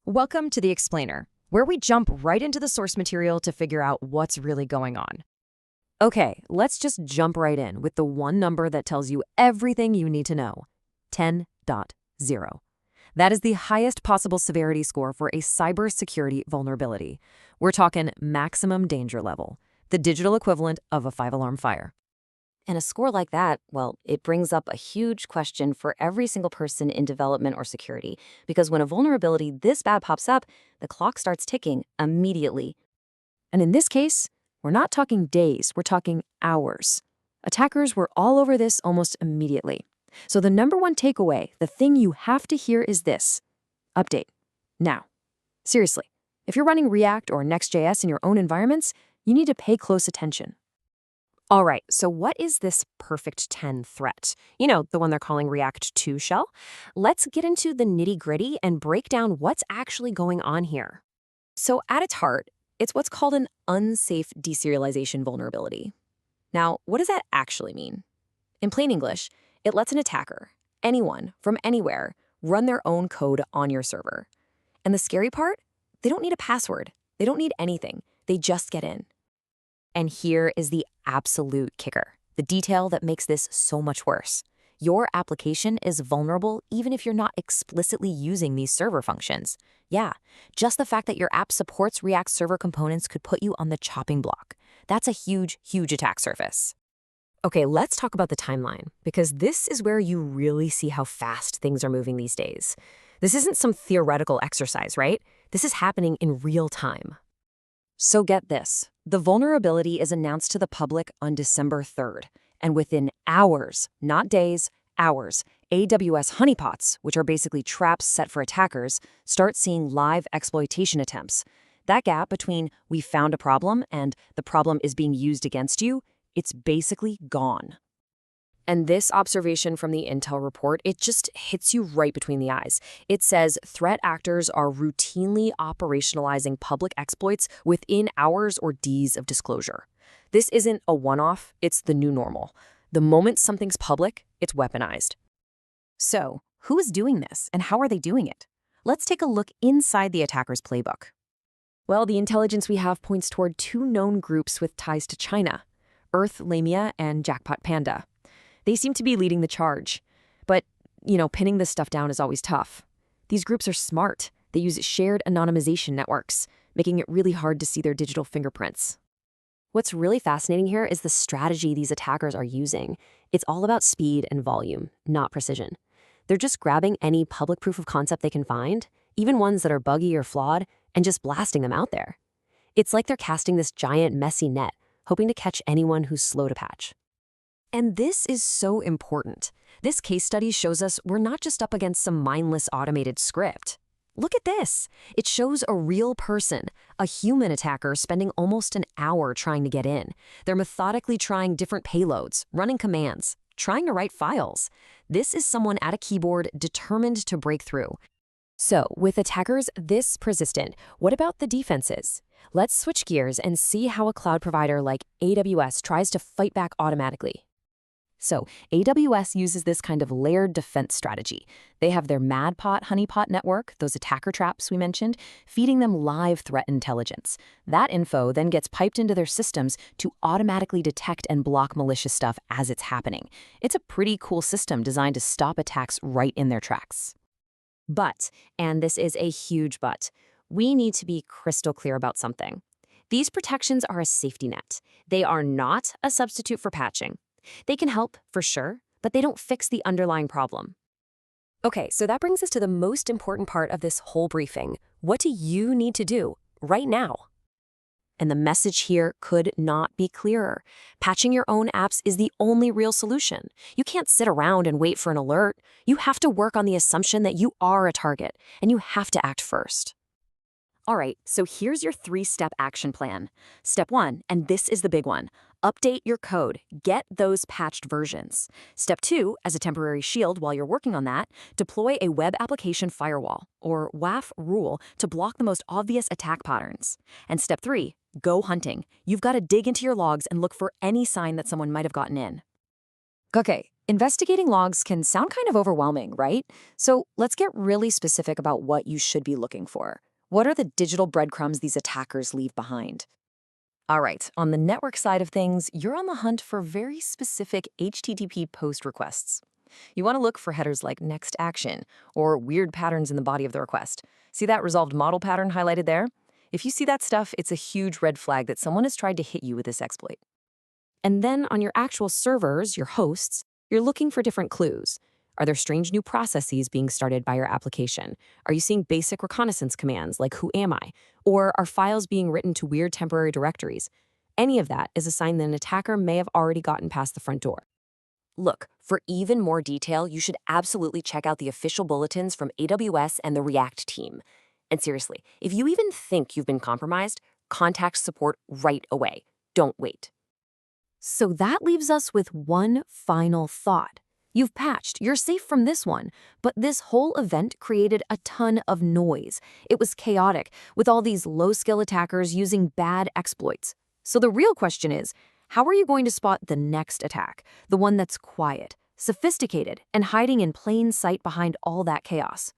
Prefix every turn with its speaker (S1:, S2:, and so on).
S1: Welcome to the Explainer, where we jump right into the source material to figure out what's really going on. Okay, let's just jump right in with the one number that tells you everything you need to know, 10.0. That is the highest possible severity score for a cybersecurity vulnerability. We're talking maximum danger level, the digital equivalent of a 5-alarm fire.
S2: And a score like that, well, it brings up a huge question for every single person in development or security. Because when a vulnerability this bad pops up, the clock starts ticking immediately.
S1: And in this case, we're not talking days, we're talking hours. Attackers were all over this almost immediately. So the number one takeaway, the thing you have to hear is this: update. Now. Seriously, if you're running React or Next.js in your own environments, you need to pay close attention. All right, so what is this perfect 10 threat? You know, the one they're calling React2Shell? Let's get into the nitty-gritty and break down what's actually going on here. So at its heart, it's what's called an unsafe deserialization vulnerability. Now, what does that actually mean? In plain English, it lets an attacker, anyone from anywhere, run their own code on your server. And the scary part? They don't need a password. They don't need anything. They just get in. And here is the absolute kicker, the detail that makes this so much worse. Your application is vulnerable even if you're not explicitly using these server functions. Yeah, just the fact that your app supports React server components could put you on the chopping block. That's a huge, huge attack surface. Okay, let's talk about the timeline, because this is where you really see how fast things are moving these days. This isn't some theoretical exercise, right? This is happening in real time. So get this, the vulnerability is announced to the public on December 3rd, and within hours, not days, hours, AWS honeypots, which are basically traps set for attackers, start seeing live exploitation attempts. That gap between "we found a problem" and "the problem is being used against you," it's basically gone. And this observation from the Intel report, it just hits you right between the eyes. It says threat actors are routinely operationalizing public exploits within hours or days of disclosure. This isn't a one-off, it's the new normal. The moment something's public, it's weaponized. So, who is doing this and how are they doing it? Let's take a look inside the attacker's playbook. Well, the intelligence we have points toward two known groups with ties to China, Earth Lamia and Jackpot Panda. They seem to be leading the charge. But, pinning this stuff down is always tough. These groups are smart. They use shared anonymization networks, making it really hard to see their digital fingerprints. What's really fascinating here is the strategy these attackers are using. It's all about speed and volume, not precision. They're just grabbing any public proof of concept they can find, even ones that are buggy or flawed, and just blasting them out there. It's like they're casting this giant, messy net, hoping to catch anyone who's slow to patch. And this is so important. This case study shows us we're not just up against some mindless automated script. Look at this. It shows a real person, a human attacker spending almost an hour trying to get in. They're methodically trying different payloads, running commands, trying to write files. This is someone at a keyboard determined to break through. So, with attackers this persistent, what about the defenses? Let's switch gears and see how a cloud provider like AWS tries to fight back automatically. So, AWS uses this kind of layered defense strategy. They have their Madpot honeypot network, those attacker traps we mentioned, feeding them live threat intelligence. That info then gets piped into their systems to automatically detect and block malicious stuff as it's happening. It's a pretty cool system designed to stop attacks right in their tracks. But, and this is a huge but, we need to be crystal clear about something. These protections are a safety net. They are not a substitute for patching. They can help, for sure, but they don't fix the underlying problem. Okay, so that brings us to the most important part of this whole briefing. What do you need to do right now? And the message here could not be clearer. Patching your own apps is the only real solution. You can't sit around and wait for an alert. You have to work on the assumption that you are a target, and you have to act first. All right, so here's your 3-step action plan. Step 1, and this is the big one, update your code. Get those patched versions. Step 2, as a temporary shield while you're working on that, deploy a web application firewall, or WAF rule, to block the most obvious attack patterns. And step 3, go hunting. You've got to dig into your logs and look for any sign that someone might have gotten in. Okay, investigating logs can sound kind of overwhelming, right? So let's get really specific about what you should be looking for. What are the digital breadcrumbs these attackers leave behind? All right, on the network side of things, you're on the hunt for very specific HTTP post requests. You want to look for headers like next action or weird patterns in the body of the request. See that resolved model pattern highlighted there? If you see that stuff, it's a huge red flag that someone has tried to hit you with this exploit. And then on your actual servers, your hosts, you're looking for different clues. Are there strange new processes being started by your application? Are you seeing basic reconnaissance commands like who am I? Or are files being written to weird temporary directories? Any of that is a sign that an attacker may have already gotten past the front door. Look, for even more detail, you should absolutely check out the official bulletins from AWS and the React team. And seriously, if you even think you've been compromised, contact support right away. Don't wait. So that leaves us with one final thought. You've patched, you're safe from this one, but this whole event created a ton of noise. It was chaotic, with all these low-skill attackers using bad exploits. So the real question is, how are you going to spot the next attack, the one that's quiet, sophisticated, and hiding in plain sight behind all that chaos?